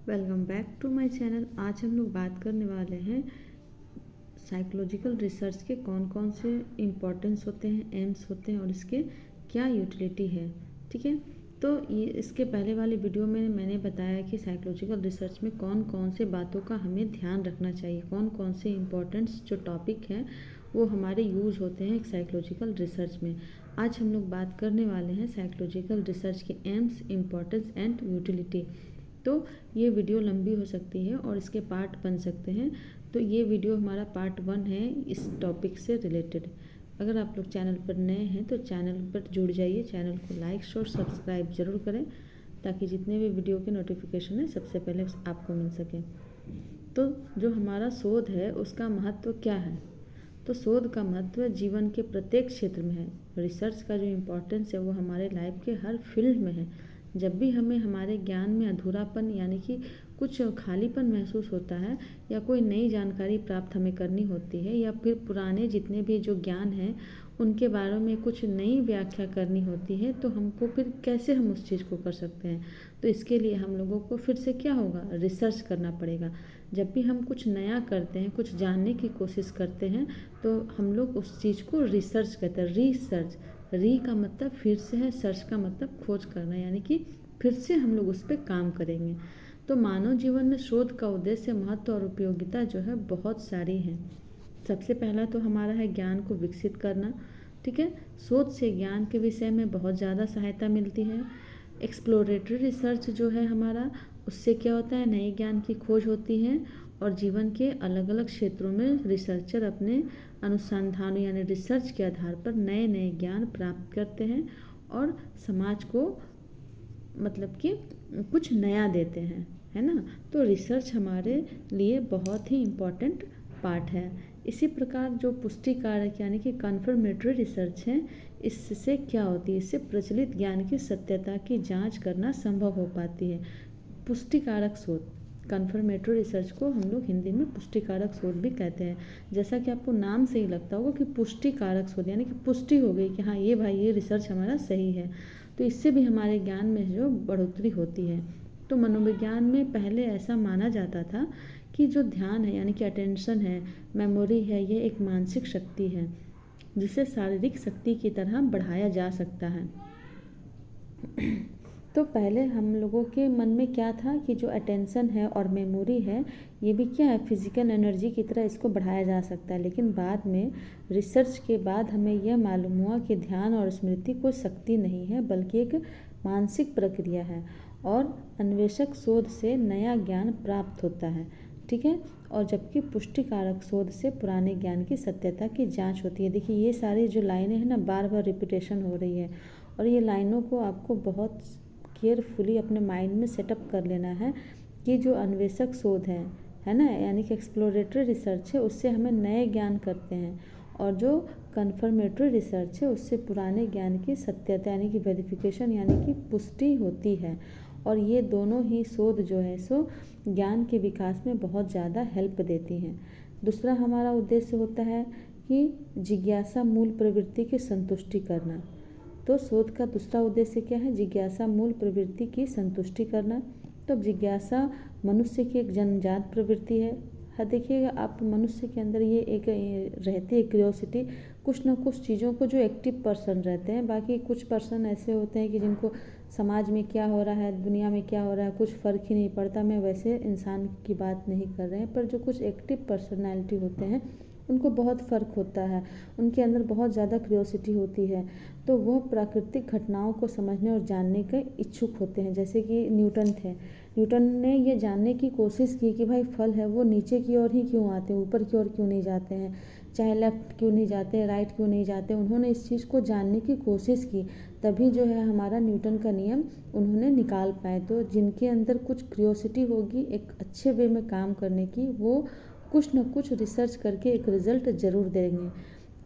Welcome back to my channel. आज हम लोग बात करने वाले हैं साइकोलॉजिकल रिसर्च के कौन कौन से इम्पोर्टेंस होते हैं, एम्स होते हैं और इसके क्या यूटिलिटी है। ठीक है, तो ये इसके पहले वाले वीडियो में मैंने बताया कि साइकोलॉजिकल रिसर्च में कौन कौन से बातों का हमें ध्यान रखना चाहिए, कौन कौन से इम्पोर्टेंट्स जो टॉपिक हैं वो हमारे यूज़ होते हैं साइकोलॉजिकल रिसर्च में। आज हम लोग बात करने वाले हैं साइकोलॉजिकल रिसर्च के एम्स, इम्पोर्टेंस एंड यूटिलिटी। तो ये वीडियो लंबी हो सकती है और इसके पार्ट बन सकते हैं, तो ये वीडियो हमारा पार्ट 1 है इस टॉपिक से रिलेटेड। अगर आप लोग चैनल पर नए हैं तो चैनल पर जुड़ जाइए, चैनल को लाइक और सब्सक्राइब ज़रूर करें ताकि जितने भी वीडियो के नोटिफिकेशन है सबसे पहले आपको मिल सके। तो जो हमारा शोध है उसका महत्व क्या है? तो शोध का महत्व जीवन के प्रत्येक क्षेत्र में है। रिसर्च का जो इम्पोर्टेंस है वो हमारे लाइफ के हर फील्ड में है। जब भी हमें हमारे ज्ञान में अधूरापन यानी कि कुछ खालीपन महसूस होता है या कोई नई जानकारी प्राप्त हमें करनी होती है या फिर पुराने जितने भी जो ज्ञान हैं उनके बारे में कुछ नई व्याख्या करनी होती है, तो हमको फिर कैसे हम उस चीज़ को कर सकते हैं? तो इसके लिए हम लोगों को फिर से क्या होगा, रिसर्च करना पड़ेगा। जब भी हम कुछ नया करते हैं, कुछ जानने की कोशिश करते हैं, तो हम लोग उस चीज़ को रिसर्च कहते हैं। रिसर्च, री का मतलब फिर से है, सर्च का मतलब खोज करना, यानी कि फिर से हम लोग उस पर काम करेंगे। तो मानव जीवन में शोध का उद्देश्य, महत्व और उपयोगिता जो है बहुत सारी हैं। सबसे पहला तो हमारा है ज्ञान को विकसित करना। ठीक है, शोध से ज्ञान के विषय में बहुत ज़्यादा सहायता मिलती है। एक्सप्लोरेटरी रिसर्च जो है हमारा, उससे क्या होता है, नए ज्ञान की खोज होती है और जीवन के अलग अलग क्षेत्रों में रिसर्चर अपने अनुसंधानों यानी रिसर्च के आधार पर नए नए ज्ञान प्राप्त करते हैं और समाज को मतलब कि कुछ नया देते हैं, है ना। तो रिसर्च हमारे लिए बहुत ही इम्पोर्टेंट पार्ट है। इसी प्रकार जो पुष्टि कारक यानी कि कन्फर्मेटरी रिसर्च है, इससे क्या होती है, इससे प्रचलित ज्ञान की सत्यता की जांच करना संभव हो पाती है। पुष्टि कारक शोध, कन्फर्मेटरी रिसर्च को हम लोग हिंदी में पुष्टि कारक शोध भी कहते हैं। जैसा कि आपको नाम से ही लगता होगा कि पुष्टि कारक शोध, यानी कि पुष्टि हो गई कि हाँ ये भाई ये रिसर्च हमारा सही है, तो इससे भी हमारे ज्ञान में जो बढ़ोतरी होती है। तो मनोविज्ञान में पहले ऐसा माना जाता था कि जो ध्यान है यानी कि अटेंशन है, मेमोरी है, ये एक मानसिक शक्ति है जिसे शारीरिक शक्ति की तरह बढ़ाया जा सकता है। तो पहले हम लोगों के मन में क्या था कि जो अटेंशन है और मेमोरी है ये भी क्या है, फिजिकल एनर्जी की तरह इसको बढ़ाया जा सकता है। लेकिन बाद में रिसर्च के बाद हमें यह मालूम हुआ कि ध्यान और स्मृति कोई शक्ति नहीं है बल्कि एक मानसिक प्रक्रिया है और अन्वेषक शोध से नया ज्ञान प्राप्त होता है। ठीक है, और जबकि पुष्टि कारक शोध से पुराने ज्ञान की सत्यता की जांच होती है। देखिए ये सारी जो लाइनें हैं ना, बार बार रिपीटेशन हो रही है और ये लाइनों को आपको बहुत केयरफुली अपने माइंड में सेटअप कर लेना है कि जो अन्वेषक शोध है ना, यानी कि एक्सप्लोरेटरी रिसर्च है, उससे हमें नए ज्ञान करते हैं और जो कन्फर्मेटरी रिसर्च है उससे पुराने ज्ञान की सत्यता यानी कि वेरिफिकेशन यानी कि पुष्टि होती है। और ये दोनों ही शोध जो है सो ज्ञान के विकास में बहुत ज़्यादा हेल्प देती हैं। दूसरा हमारा उद्देश्य होता है कि जिज्ञासा मूल प्रवृत्ति की संतुष्टि करना। तो शोध का दूसरा उद्देश्य क्या है, जिज्ञासा मूल प्रवृत्ति की संतुष्टि करना। तो जिज्ञासा मनुष्य की एक जन्मजात प्रवृत्ति है। देखिएगा आप, मनुष्य के अंदर ये एक रहती है क्यूरियोसिटी, कुछ ना कुछ चीज़ों को, जो एक्टिव पर्सन रहते हैं। बाकी कुछ पर्सन ऐसे होते हैं कि जिनको समाज में क्या हो रहा है, दुनिया में क्या हो रहा है, कुछ फ़र्क ही नहीं पड़ता। मैं वैसे इंसान की बात नहीं कर रहे हैं, पर जो कुछ एक्टिव पर्सनैलिटी होते हैं उनको बहुत फ़र्क होता है, उनके अंदर बहुत ज़्यादा क्यूरियोसिटी होती है। तो वह प्राकृतिक घटनाओं को समझने और जानने के इच्छुक होते हैं। जैसे कि न्यूटन थे, न्यूटन ने ये जानने की कोशिश की कि भाई फल है वो नीचे की ओर ही क्यों आते हैं, ऊपर की ओर क्यों नहीं जाते हैं, चाहे लेफ़्ट क्यों नहीं जाते, राइट क्यों नहीं जाते। उन्होंने इस चीज़ को जानने की कोशिश की, तभी जो है हमारा न्यूटन का नियम उन्होंने निकाल पाए। तो जिनके अंदर कुछ क्यूरियोसिटी होगी एक अच्छे वे में काम करने की, वो कुछ न कुछ रिसर्च करके एक रिज़ल्ट ज़रूर देंगे।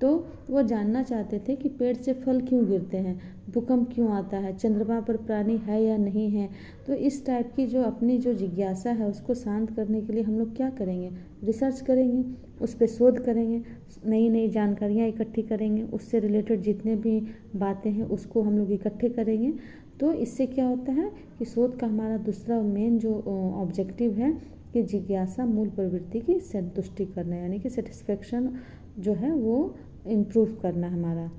तो वो जानना चाहते थे कि पेड़ से फल क्यों गिरते हैं, भूकंप क्यों आता है, चंद्रमा पर प्राणी है या नहीं है। तो इस टाइप की जो अपनी जो जिज्ञासा है उसको शांत करने के लिए हम लोग क्या करेंगे, रिसर्च करेंगे, उस पर शोध करेंगे, नई नई जानकारियाँ इकट्ठी करेंगे, उससे रिलेटेड जितने भी बातें हैं उसको हम लोग इकट्ठे करेंगे। तो इससे क्या होता है कि शोध का हमारा दूसरा मेन जो ऑब्जेक्टिव है कि जिज्ञासा मूल प्रवृत्ति की संतुष्टि करना, यानी कि सेटिस्फेक्शन जो है वो इम्प्रूव करना हमारा।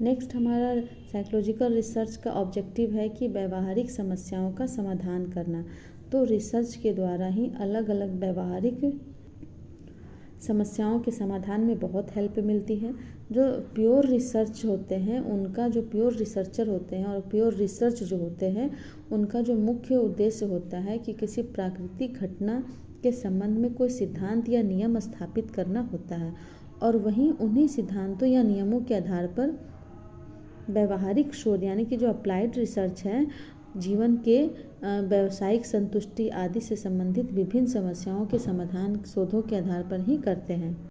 नेक्स्ट हमारा साइकोलॉजिकल रिसर्च का ऑब्जेक्टिव है कि व्यवहारिक समस्याओं का समाधान करना। तो रिसर्च के द्वारा ही अलग अलग व्यवहारिक समस्याओं के समाधान में बहुत हेल्प मिलती है। जो प्योर रिसर्च होते हैं उनका, जो प्योर रिसर्चर होते हैं और प्योर रिसर्च जो होते हैं उनका जो मुख्य उद्देश्य होता है कि किसी प्राकृतिक घटना के संबंध में कोई सिद्धांत या नियम स्थापित करना होता है, और वहीं उन्हीं सिद्धांतों या नियमों के आधार पर व्यवहारिक शोध यानी कि जो अप्लाइड रिसर्च है जीवन के व्यावसायिक संतुष्टि आदि से संबंधित विभिन्न समस्याओं के समाधान शोधों के आधार पर ही करते हैं।